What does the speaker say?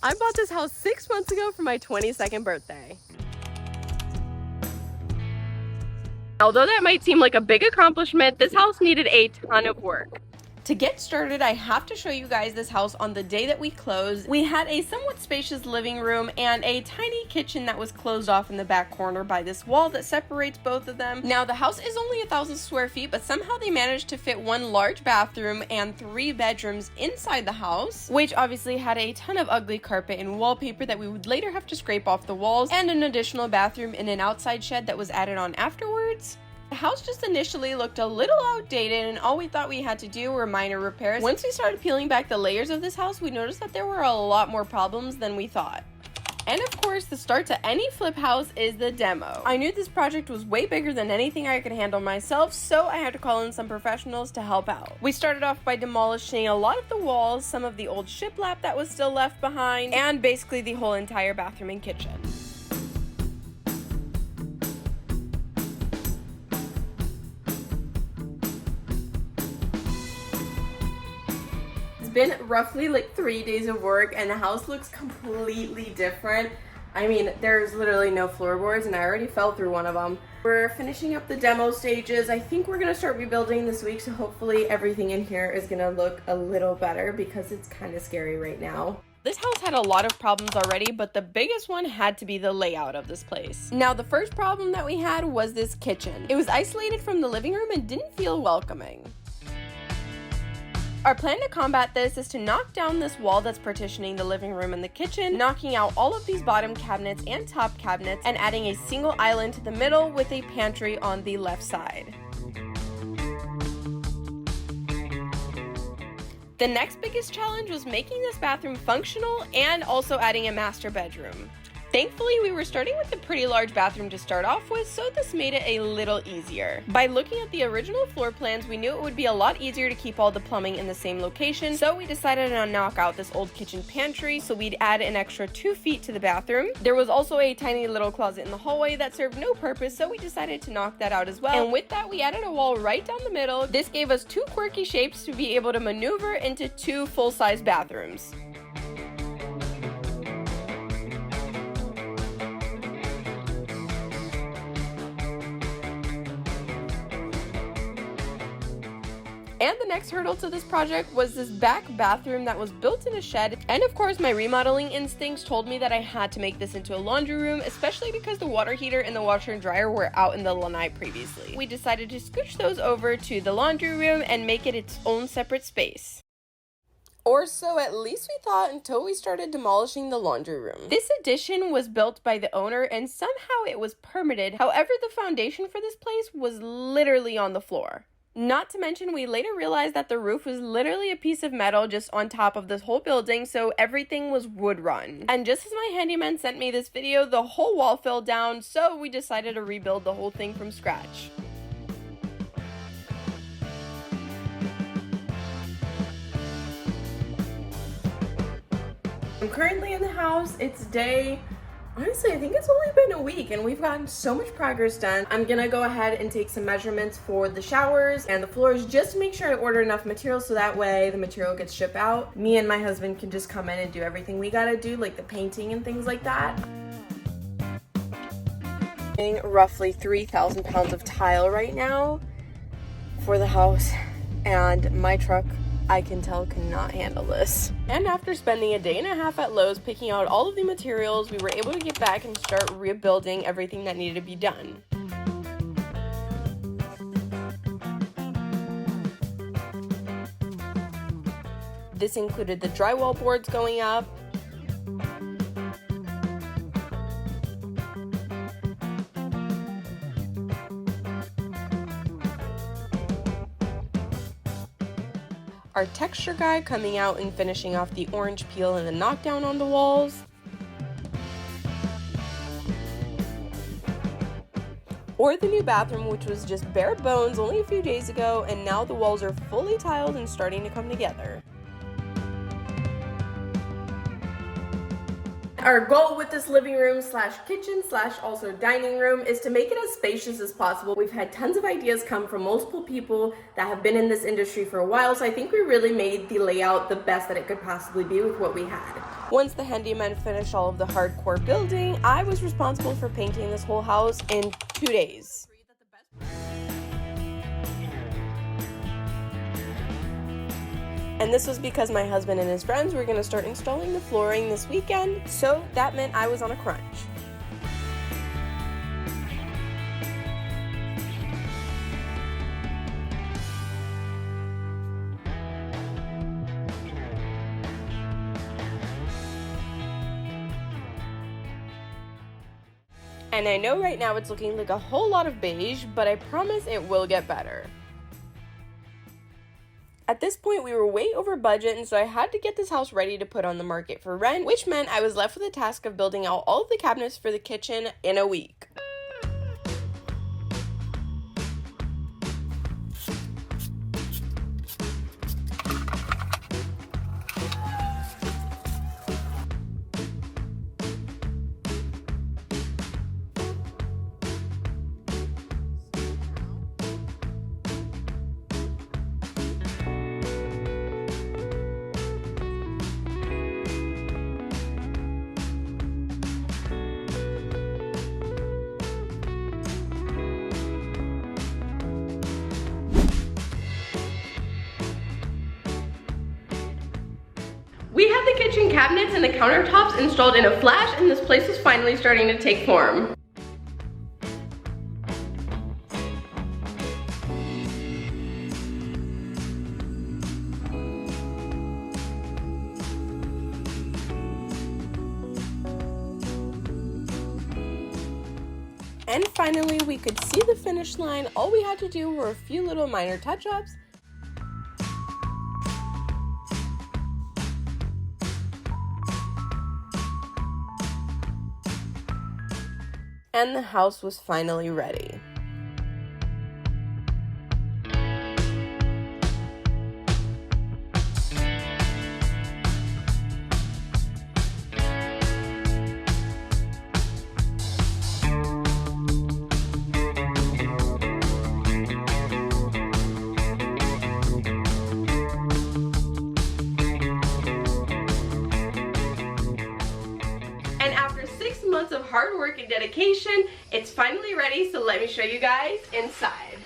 I bought this house 6 months ago for my 22nd birthday. Although that might seem like a big accomplishment, this house needed a ton of work. To get started, I have to show you guys this house on the day that we closed. We had a somewhat spacious living room and a tiny kitchen that was closed off in the back corner by this wall that separates both of them. Now, the house is only 1,000 square feet, but somehow they managed to fit one large bathroom and 3 bedrooms inside the house, which obviously had a ton of ugly carpet and wallpaper that we would later have to scrape off the walls, and an additional bathroom in an outside shed that was added on afterwards. The house just initially looked a little outdated, and all we thought we had to do were minor repairs. Once we started peeling back the layers of this house, we noticed that there were a lot more problems than we thought. And of course, the start to any flip house is the demo. I knew this project was way bigger than anything I could handle myself, so I had to call in some professionals to help out. We started off by demolishing a lot of the walls, some of the old shiplap that was still left behind, and basically the whole entire bathroom and kitchen. Been roughly like 3 days of work, and the house looks completely different. I mean, there's literally no floorboards, and I already fell through one of them. We're finishing up the demo stages. I think we're gonna start rebuilding this week, so hopefully everything in here is gonna look a little better because it's kind of scary right now. This house had a lot of problems already, but the biggest one had to be the layout of this place. Now, the first problem that we had was this kitchen. It was isolated from the living room and didn't feel welcoming. Our plan to combat this is to knock down this wall that's partitioning the living room and the kitchen, knocking out all of these bottom cabinets and top cabinets, and adding a single island to the middle with a pantry on the left side. The next biggest challenge was making this bathroom functional and also adding a master bedroom. Thankfully, we were starting with a pretty large bathroom to start off with, so this made it a little easier. By looking at the original floor plans, we knew it would be a lot easier to keep all the plumbing in the same location, so we decided to knock out this old kitchen pantry so we'd add an extra 2 feet to the bathroom. There was also a tiny little closet in the hallway that served no purpose, so we decided to knock that out as well. And with that, we added a wall right down the middle. This gave us 2 quirky shapes to be able to maneuver into 2 full-size bathrooms. And the next hurdle to this project was this back bathroom that was built in a shed. And of course, my remodeling instincts told me that I had to make this into a laundry room, especially because the water heater and the washer and dryer were out in the lanai previously. We decided to scooch those over to the laundry room and make it its own separate space. Or so at least we thought until we started demolishing the laundry room. This addition was built by the owner and somehow it was permitted. However, the foundation for this place was literally on the floor. Not to mention, we later realized that the roof was literally a piece of metal just on top of this whole building, so everything was wood run. And just as my handyman sent me this video, the whole wall fell down, so we decided to rebuild the whole thing from scratch. I'm currently in the house. It's honestly, I think it's only been a week and we've gotten so much progress done. I'm gonna go ahead and take some measurements for the showers and the floors just to make sure I order enough material so that way the material gets shipped out. Me and my husband can just come in and do everything we gotta do, like the painting and things like that. Roughly 3,000 pounds of tile right now for the house, and my truck, I can tell, cannot handle this. And after spending a day and a half at Lowe's picking out all of the materials, we were able to get back and start rebuilding everything that needed to be done. This included the drywall boards going up, our texture guy coming out and finishing off the orange peel and the knockdown on the walls, or the new bathroom, which was just bare bones only a few days ago, and now the walls are fully tiled and starting to come together. Our goal with this living room slash kitchen slash also dining room is to make it as spacious as possible. We've had tons of ideas come from multiple people that have been in this industry for a while, so I think we really made the layout the best that it could possibly be with what we had. Once the handyman finished all of the hardcore building, I was responsible for painting this whole house in 2 days. And this was because my husband and his friends were going to start installing the flooring this weekend, so that meant I was on a crunch. And I know right now it's looking like a whole lot of beige, but I promise it will get better. At this point, we were way over budget, and so I had to get this house ready to put on the market for rent, which meant I was left with the task of building out all of the cabinets for the kitchen in a week. We had the kitchen cabinets and the countertops installed in a flash, and this place was finally starting to take form. And finally, we could see the finish line. All we had to do were a few little minor touch-ups. And the house was finally ready. And after 6 months of hard work and dedication, it's finally ready, so let me show you guys inside.